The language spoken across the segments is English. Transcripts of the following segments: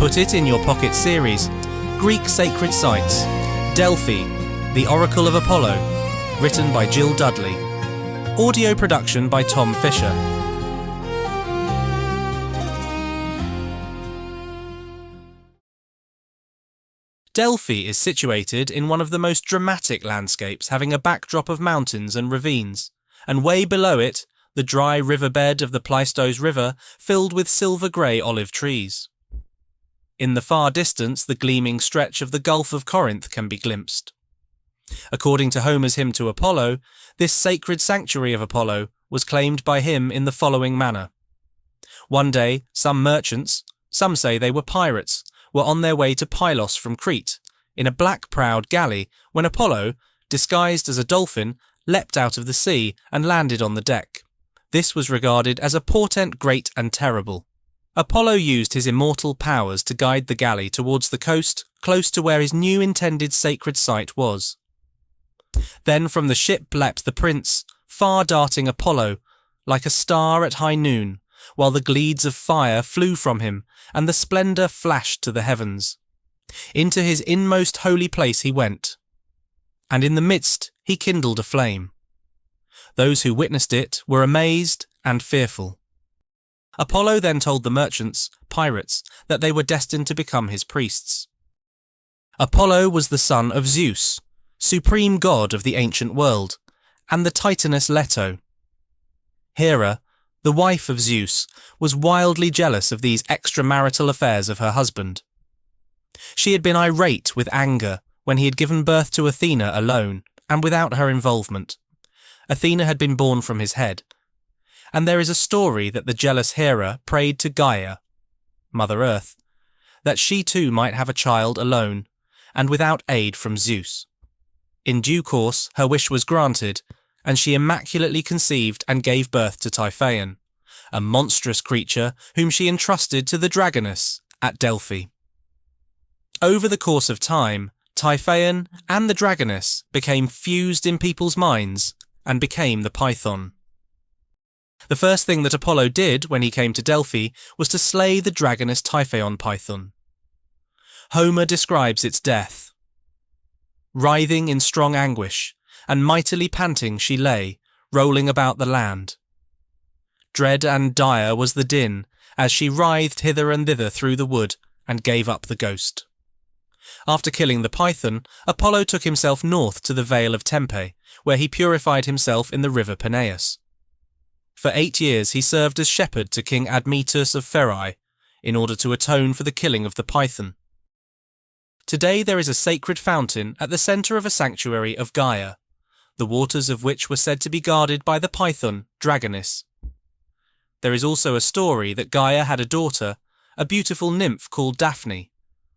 Put It in Your Pocket series, Greek Sacred Sites, Delphi, The Oracle of Apollo, written by Jill Dudley. Audio production by Tom Fisher. Delphi is situated in one of the most dramatic landscapes, having a backdrop of mountains and ravines, and way below it, the dry riverbed of the Pleistocene River filled with silver-grey olive trees. In the far distance, the gleaming stretch of the Gulf of Corinth can be glimpsed. According to Homer's hymn to Apollo, this sacred sanctuary of Apollo was claimed by him in the following manner. One day, some merchants, some say they were pirates, were on their way to Pylos from Crete, in a black-prowed galley, when Apollo, disguised as a dolphin, leapt out of the sea and landed on the deck. This was regarded as a portent great and terrible. Apollo used his immortal powers to guide the galley towards the coast, close to where his new intended sacred site was. Then from the ship leapt the prince, far-darting Apollo, like a star at high noon, while the gleeds of fire flew from him, and the splendour flashed to the heavens. Into his inmost holy place he went, and in the midst he kindled a flame. Those who witnessed it were amazed and fearful. Apollo then told the merchants, pirates, that they were destined to become his priests. Apollo was the son of Zeus, supreme god of the ancient world, and the Titaness Leto. Hera, the wife of Zeus, was wildly jealous of these extramarital affairs of her husband. She had been irate with anger when he had given birth to Athena alone and without her involvement. Athena had been born from his head, and there is a story that the jealous Hera prayed to Gaia, Mother Earth, that she too might have a child alone and without aid from Zeus. In due course her wish was granted, and she immaculately conceived and gave birth to Typhaon, a monstrous creature whom she entrusted to the dragoness at Delphi. Over the course of time, Typhaon and the dragoness became fused in people's minds and became the Python. The first thing that Apollo did when he came to Delphi was to slay the dragoness Typhaon Python. Homer describes its death. Writhing in strong anguish, and mightily panting she lay, rolling about the land. Dread and dire was the din, as she writhed hither and thither through the wood, and gave up the ghost. After killing the python, Apollo took himself north to the Vale of Tempe, where he purified himself in the river Parnassus. For 8 years he served as shepherd to King Admetus of Pherae, in order to atone for the killing of the python. Today there is a sacred fountain at the centre of a sanctuary of Gaia, the waters of which were said to be guarded by the python, Dragoness. There is also a story that Gaia had a daughter, a beautiful nymph called Daphne,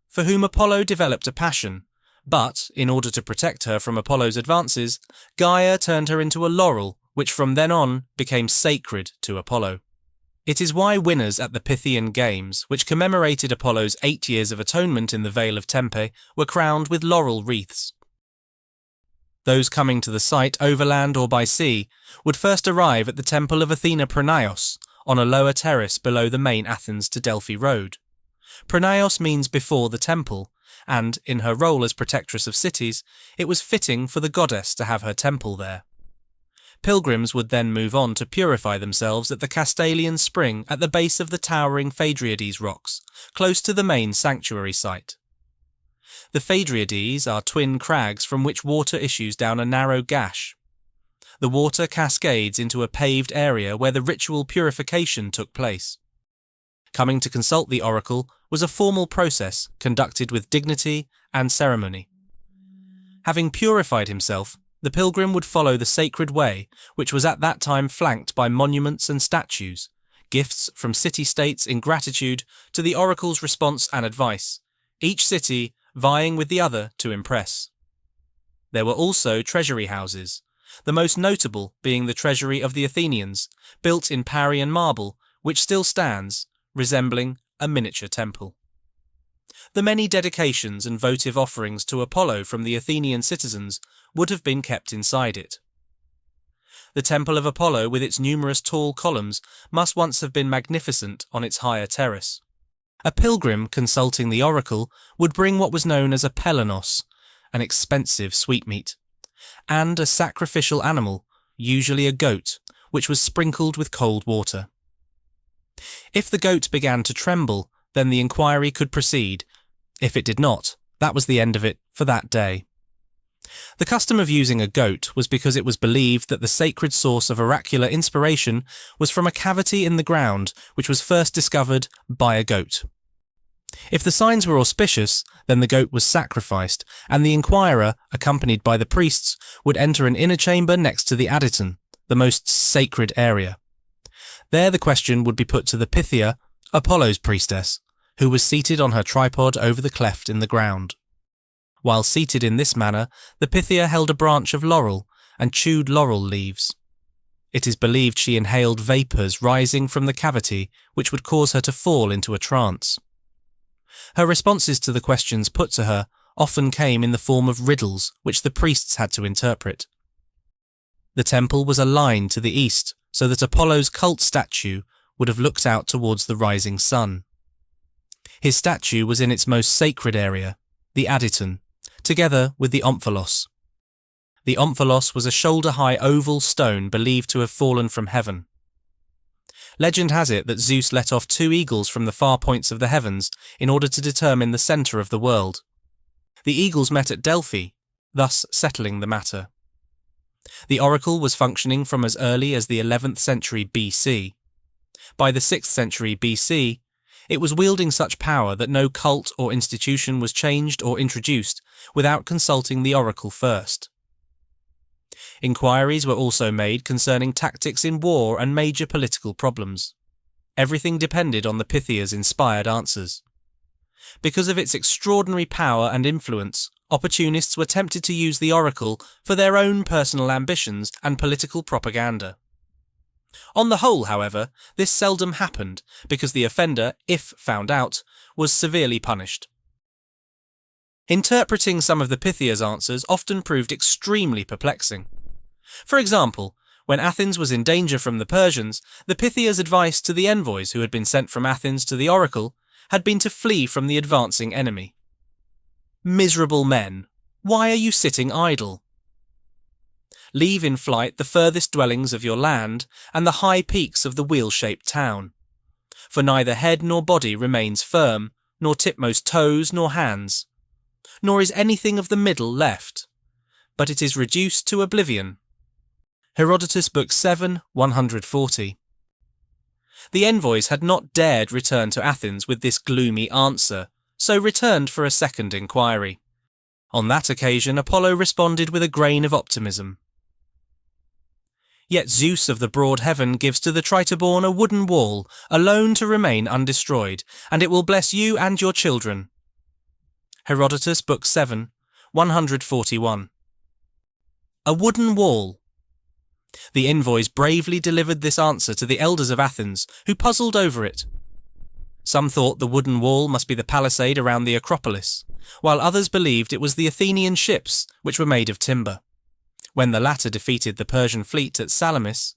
for whom Apollo developed a passion, but, in order to protect her from Apollo's advances, Gaia turned her into a laurel, which from then on became sacred to Apollo. It is why winners at the Pythian Games, which commemorated Apollo's 8 years of atonement in the Vale of Tempe, were crowned with laurel wreaths. Those coming to the site overland or by sea would first arrive at the temple of Athena Pranaios, on a lower terrace below the main Athens to Delphi road. Pranaios means before the temple, and, in her role as protectress of cities, it was fitting for the goddess to have her temple there. Pilgrims would then move on to purify themselves at the Castalian spring at the base of the towering Phaedriades rocks, close to the main sanctuary site. The Phaedriades are twin crags from which water issues down a narrow gash. The water cascades into a paved area where the ritual purification took place. Coming to consult the oracle was a formal process conducted with dignity and ceremony. Having purified himself, the pilgrim would follow the sacred way, which was at that time flanked by monuments and statues, gifts from city-states in gratitude to the oracle's response and advice, each city vying with the other to impress. There were also treasury houses, the most notable being the treasury of the Athenians, built in Parian marble, which still stands, resembling a miniature temple. The many dedications and votive offerings to Apollo from the Athenian citizens would have been kept inside it. The temple of Apollo, with its numerous tall columns, must once have been magnificent on its higher terrace. A pilgrim consulting the oracle would bring what was known as a pelanos, an expensive sweetmeat, and a sacrificial animal, usually a goat, which was sprinkled with cold water. If the goat began to tremble, then the inquiry could proceed. If it did not, that was the end of it for that day. The custom of using a goat was because it was believed that the sacred source of oracular inspiration was from a cavity in the ground which was first discovered by a goat. If the signs were auspicious, then the goat was sacrificed, and the inquirer, accompanied by the priests, would enter an inner chamber next to the adyton, the most sacred area. There the question would be put to the Pythia, Apollo's priestess, who was seated on her tripod over the cleft in the ground. While seated in this manner, the Pythia held a branch of laurel and chewed laurel leaves. It is believed she inhaled vapours rising from the cavity which would cause her to fall into a trance. Her responses to the questions put to her often came in the form of riddles which the priests had to interpret. The temple was aligned to the east, so that Apollo's cult statue would have looked out towards the rising sun. His statue was in its most sacred area, the adyton, together with the omphalos. The omphalos was a shoulder-high oval stone believed to have fallen from heaven. Legend has it that Zeus let off 2 eagles from the far points of the heavens in order to determine the centre of the world. The eagles met at Delphi, thus settling the matter. The oracle was functioning from as early as the 11th century BC. By the 6th century BC, it was wielding such power that no cult or institution was changed or introduced without consulting the oracle first. Inquiries were also made concerning tactics in war and major political problems. Everything depended on the Pythia's inspired answers. Because of its extraordinary power and influence, opportunists were tempted to use the oracle for their own personal ambitions and political propaganda. On the whole, however, this seldom happened because the offender, if found out, was severely punished. Interpreting some of the Pythia's answers often proved extremely perplexing. For example, when Athens was in danger from the Persians, the Pythia's advice to the envoys who had been sent from Athens to the oracle had been to flee from the advancing enemy. Miserable men, why are you sitting idle? Leave in flight the furthest dwellings of your land and the high peaks of the wheel-shaped town. For neither head nor body remains firm, nor tipmost toes nor hands. Nor is anything of the middle left, but it is reduced to oblivion. Herodotus, Book 7, 140. The envoys had not dared return to Athens with this gloomy answer, so returned for a second inquiry. On that occasion Apollo responded with a grain of optimism. Yet Zeus of the broad heaven gives to the Tritoborn a wooden wall, alone to remain undestroyed, and it will bless you and your children. Herodotus, Book 7, 141. A wooden wall. The envoys bravely delivered this answer to the elders of Athens, who puzzled over it. Some thought the wooden wall must be the palisade around the Acropolis, while others believed it was the Athenian ships, which were made of timber. When the latter defeated the Persian fleet at Salamis,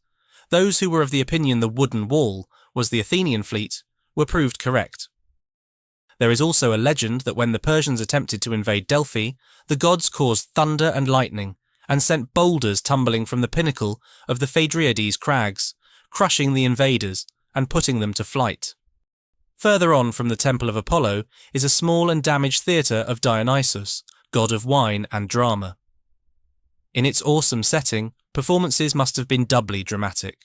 those who were of the opinion the wooden wall was the Athenian fleet were proved correct. There is also a legend that when the Persians attempted to invade Delphi, the gods caused thunder and lightning, and sent boulders tumbling from the pinnacle of the Phaedriades crags, crushing the invaders and putting them to flight. Further on from the temple of Apollo is a small and damaged theatre of Dionysus, god of wine and drama. In its awesome setting, performances must have been doubly dramatic.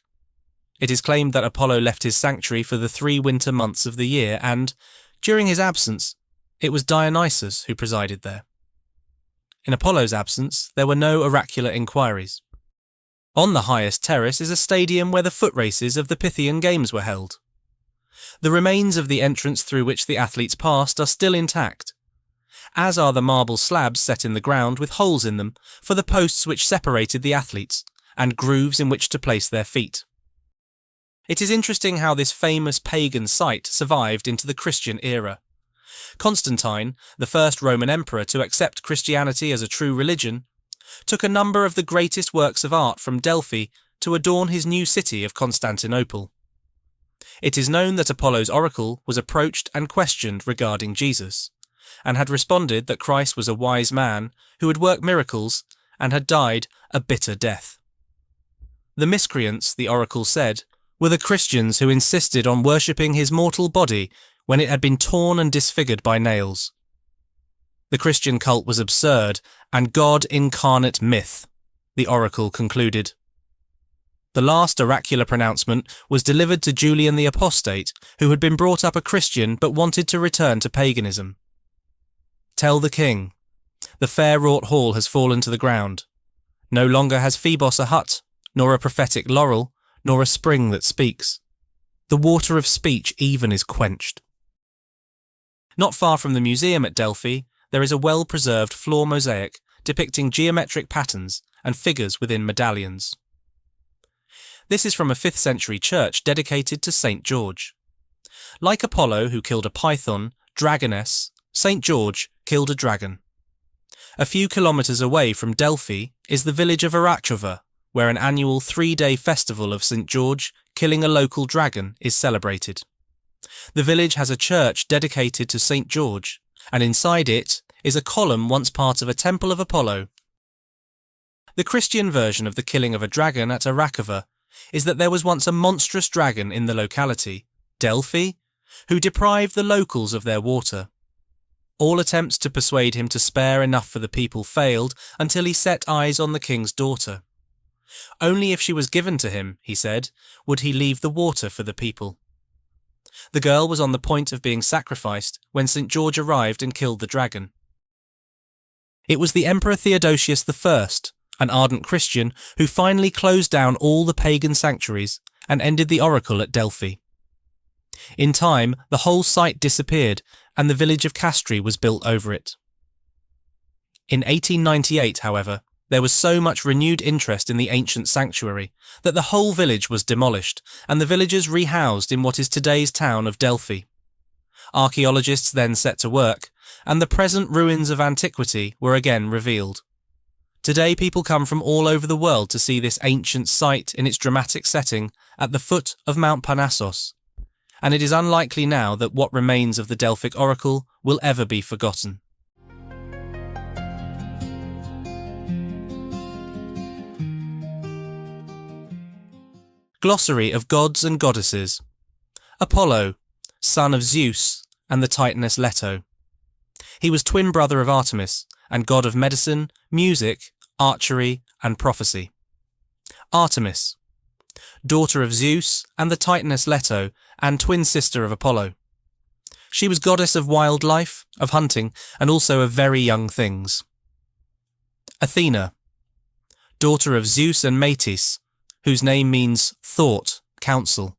It is claimed that Apollo left his sanctuary for the 3 winter months of the year and, during his absence, it was Dionysus who presided there. In Apollo's absence, there were no oracular inquiries. On the highest terrace is a stadium where the foot races of the Pythian Games were held. The remains of the entrance through which the athletes passed are still intact, as are the marble slabs set in the ground with holes in them for the posts which separated the athletes, and grooves in which to place their feet. It is interesting how this famous pagan site survived into the Christian era. Constantine, the first Roman emperor to accept Christianity as a true religion, took a number of the greatest works of art from Delphi to adorn his new city of Constantinople. It is known that Apollo's oracle was approached and questioned regarding Jesus, and had responded that Christ was a wise man who had worked miracles and had died a bitter death. The miscreants, the oracle said, were the Christians who insisted on worshipping his mortal body when it had been torn and disfigured by nails. The Christian cult was absurd and God incarnate myth, the oracle concluded. The last oracular pronouncement was delivered to Julian the Apostate, who had been brought up a Christian but wanted to return to paganism. Tell the king, the fair-wrought hall has fallen to the ground. No longer has Phoebos a hut, nor a prophetic laurel, nor a spring that speaks. The water of speech even is quenched. Not far from the museum at Delphi, there is a well-preserved floor mosaic depicting geometric patterns and figures within medallions. This is from a 5th century church dedicated to St. George. Like Apollo, who killed a python, dragoness, St. George killed a dragon. A few kilometres away from Delphi is the village of Arachova, where an annual 3-day festival of St. George killing a local dragon is celebrated. The village has a church dedicated to St. George, and inside it is a column once part of a temple of Apollo. The Christian version of the killing of a dragon at Arachova is that there was once a monstrous dragon in the locality, Delphi, who deprived the locals of their water. All attempts to persuade him to spare enough for the people failed until he set eyes on the king's daughter. Only if she was given to him, he said, would he leave the water for the people. The girl was on the point of being sacrificed when St. George arrived and killed the dragon. It was the Emperor Theodosius I, an ardent Christian, who finally closed down all the pagan sanctuaries and ended the oracle at Delphi. In time, the whole site disappeared and the village of Castri was built over it. In 1898, however, there was so much renewed interest in the ancient sanctuary that the whole village was demolished and the villagers rehoused in what is today's town of Delphi. Archaeologists then set to work, and the present ruins of antiquity were again revealed. Today people come from all over the world to see this ancient site in its dramatic setting at the foot of Mount Parnassus, and it is unlikely now that what remains of the Delphic oracle will ever be forgotten. Glossary of gods and goddesses. Apollo, son of Zeus and the Titaness Leto. He was twin brother of Artemis and god of medicine, music, archery and prophecy. Artemis, daughter of Zeus and the Titaness Leto and twin sister of Apollo. She was goddess of wildlife, of hunting and also of very young things. Athena, daughter of Zeus and Metis, whose name means thought, counsel.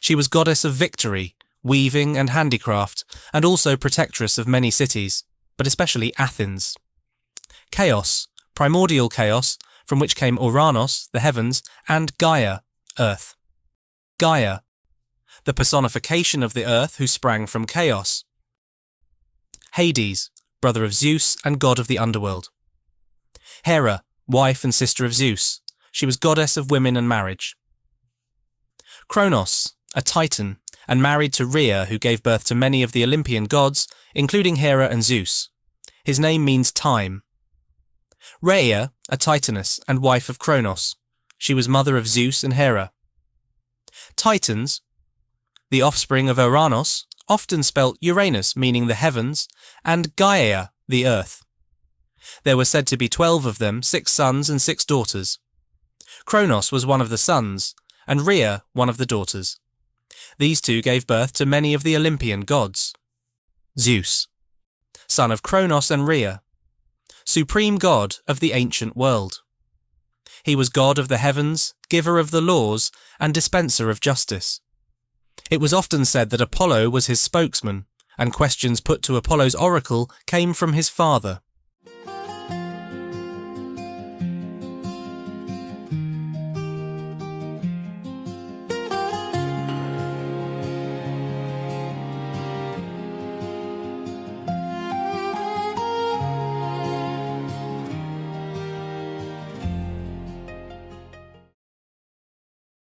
She was goddess of victory, weaving and handicraft, and also protectress of many cities, but especially Athens. Chaos, primordial chaos, from which came Uranos, the heavens, and Gaia, earth. Gaia, the personification of the earth who sprang from chaos. Hades, brother of Zeus and god of the underworld. Hera, wife and sister of Zeus. She was goddess of women and marriage. Kronos, a titan, and married to Rhea, who gave birth to many of the Olympian gods, including Hera and Zeus. His name means time. Rhea, a titaness and wife of Kronos. She was mother of Zeus and Hera. Titans, the offspring of Uranos, often spelt Uranus, meaning the heavens, and Gaia, the earth. There were said to be 12 of them, 6 sons and 6 daughters. Kronos was one of the sons, and Rhea one of the daughters. These two gave birth to many of the Olympian gods. Zeus, son of Kronos and Rhea, supreme god of the ancient world. He was god of the heavens, giver of the laws, and dispenser of justice. It was often said that Apollo was his spokesman, and questions put to Apollo's oracle came from his father.